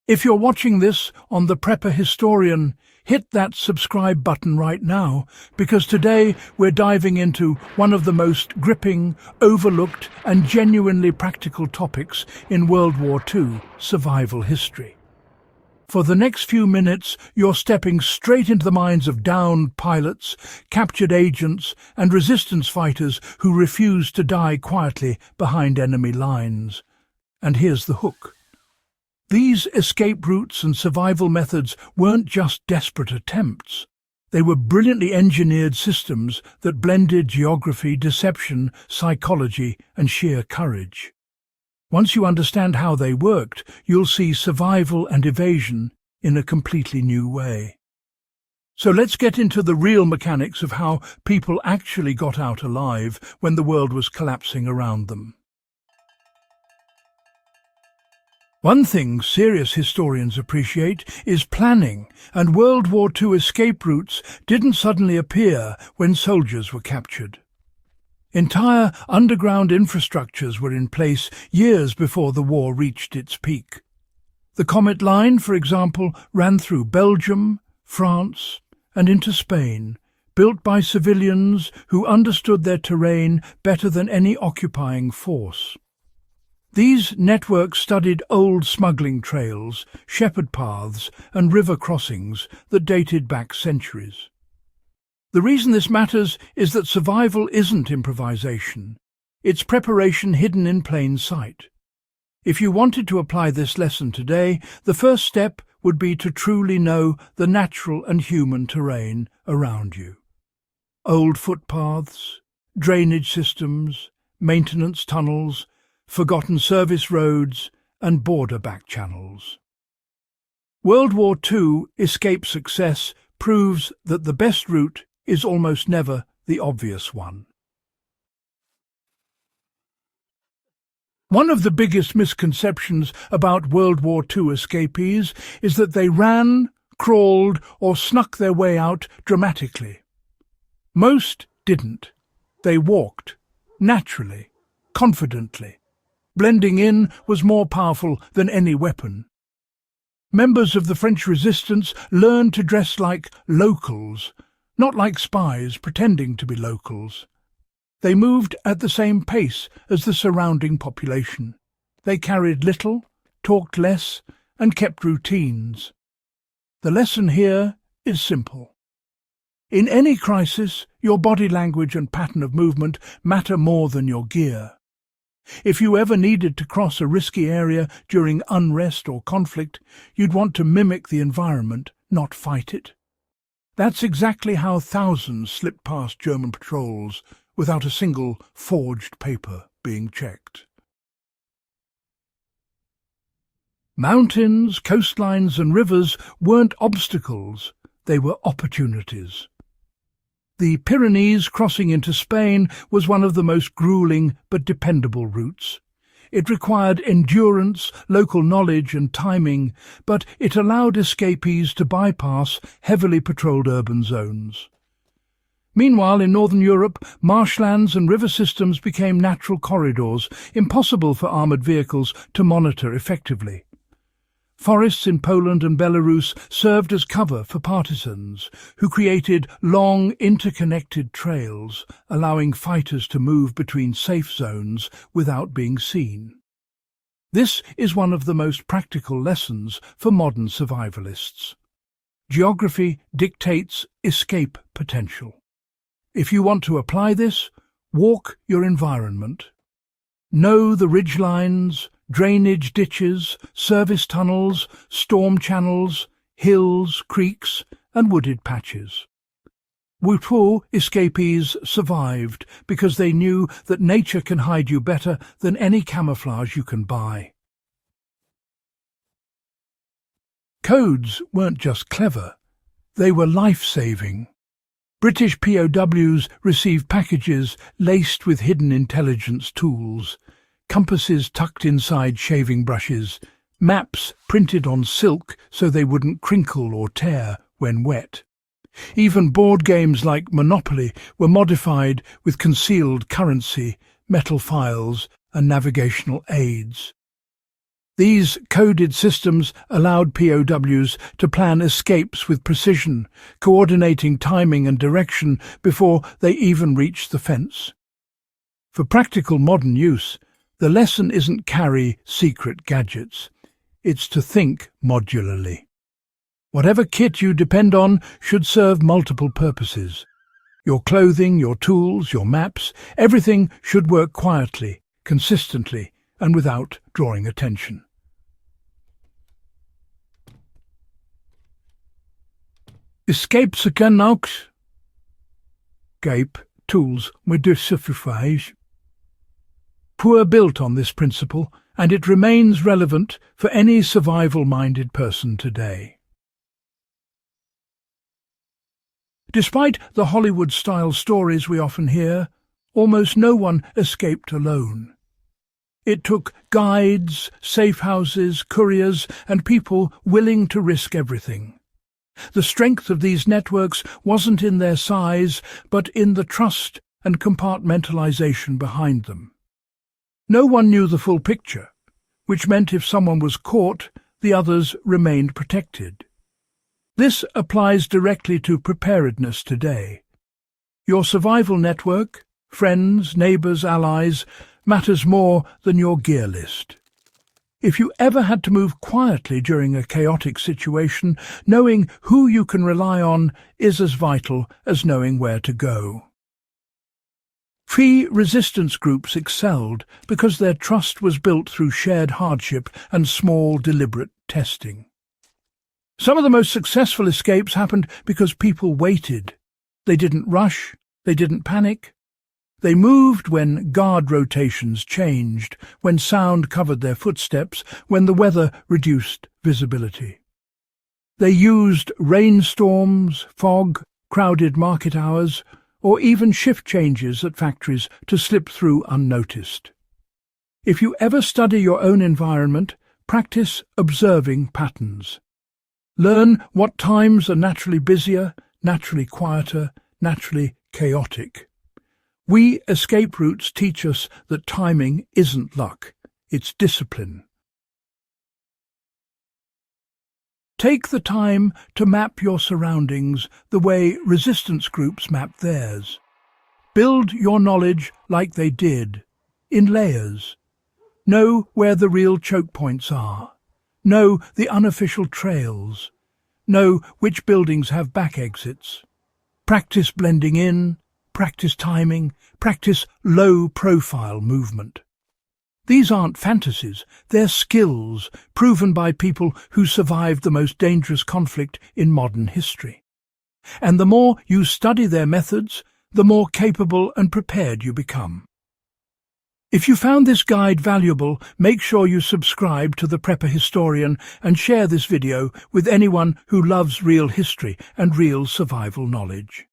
If you're watching this on The Prepper Historian, hit that subscribe button right now, because today we're diving into one of the most gripping, overlooked and genuinely practical topics in World War II survival history. For the next few minutes, you're stepping straight into the minds of downed pilots, captured agents and resistance fighters who refused to die quietly behind enemy lines. And here's the hook. These escape routes and survival methods weren't just desperate attempts. They were brilliantly engineered systems that blended geography, deception, psychology, and sheer courage. Once you understand how they worked, you'll see survival and evasion in a completely new way. So let's get into the real mechanics of how people actually got out alive when the world was collapsing around them. One thing serious historians appreciate is planning, and World War II escape routes didn't suddenly appear when soldiers were captured. Entire underground infrastructures were in place years before the war reached its peak. The Comet Line, for example, ran through Belgium, France, and into Spain, built by civilians who understood their terrain better than any occupying force. These networks studied old smuggling trails, shepherd paths, and river crossings that dated back centuries. The reason this matters is that survival isn't improvisation. It's preparation hidden in plain sight. If you wanted to apply this lesson today, the first step would be to truly know the natural and human terrain around you. Old footpaths, drainage systems, maintenance tunnels, forgotten service roads, and border back channels. World War II escape success proves that the best route is almost never the obvious one. One of the biggest misconceptions about World War II escapees is that they ran, crawled, or snuck their way out dramatically. Most didn't. They walked, naturally, confidently. Blending in was more powerful than any weapon. Members of the French resistance learned to dress like locals, not like spies pretending to be locals. They moved at the same pace as the surrounding population. They carried little, talked less, and kept routines. The lesson here is simple. In any crisis, your body language and pattern of movement matter more than your gear. If you ever needed to cross a risky area during unrest or conflict, you'd want to mimic the environment, not fight it. That's exactly how thousands slipped past German patrols without a single forged paper being checked. Mountains, coastlines and rivers weren't obstacles, they were opportunities. The Pyrenees crossing into Spain was one of the most grueling but dependable routes. It required endurance, local knowledge and timing, but it allowed escapees to bypass heavily patrolled urban zones. Meanwhile, in northern Europe, marshlands and river systems became natural corridors, impossible for armoured vehicles to monitor effectively. Forests in Poland and Belarus served as cover for partisans, who created long, interconnected trails, allowing fighters to move between safe zones without being seen. This is one of the most practical lessons for modern survivalists. Geography dictates escape potential. If you want to apply this, walk your environment. Know the ridgelines, drainage ditches, service tunnels, storm channels, hills, creeks, and wooded patches. WWII escapees survived because they knew that nature can hide you better than any camouflage you can buy. Codes weren't just clever, they were life-saving. British POWs received packages laced with hidden intelligence tools, compasses tucked inside shaving brushes, maps printed on silk so they wouldn't crinkle or tear when wet. Even board games like Monopoly were modified with concealed currency, metal files, and navigational aids. These coded systems allowed POWs to plan escapes with precision, coordinating timing and direction before they even reached the fence. For practical modern use, the lesson isn't carry secret gadgets. It's to think modularly. Whatever kit you depend on should serve multiple purposes. Your clothing, your tools, your maps, everything should work quietly, consistently, and without drawing attention. Escape WWII Escape tools with survivalists were built on this principle, and it remains relevant for any survival-minded person today. Despite the Hollywood-style stories we often hear, almost no one escaped alone. It took guides, safe houses, couriers, and people willing to risk everything. The strength of these networks wasn't in their size, but in the trust and compartmentalization behind them. No one knew the full picture, which meant if someone was caught, the others remained protected. This applies directly to preparedness today. Your survival network, friends, neighbours, allies, matters more than your gear list. If you ever had to move quietly during a chaotic situation, knowing who you can rely on is as vital as knowing where to go. Free resistance groups excelled because their trust was built through shared hardship and small, deliberate testing. Some of the most successful escapes happened because people waited. They didn't rush, they didn't panic. They moved when guard rotations changed, when sound covered their footsteps, when the weather reduced visibility. They used rainstorms, fog, crowded market hours, or even shift changes at factories to slip through unnoticed. If you ever study your own environment, practice observing patterns. Learn what times are naturally busier, naturally quieter, naturally chaotic. We escape routes teach us that timing isn't luck, it's discipline. Take the time to map your surroundings the way resistance groups map theirs. Build your knowledge like they did, in layers. Know where the real choke points are. Know the unofficial trails. Know which buildings have back exits. Practice blending in. Practice timing, practice low-profile movement. These aren't fantasies, they're skills proven by people who survived the most dangerous conflict in modern history. And the more you study their methods, the more capable and prepared you become. If you found this guide valuable, make sure you subscribe to The Prepper Historian and share this video with anyone who loves real history and real survival knowledge.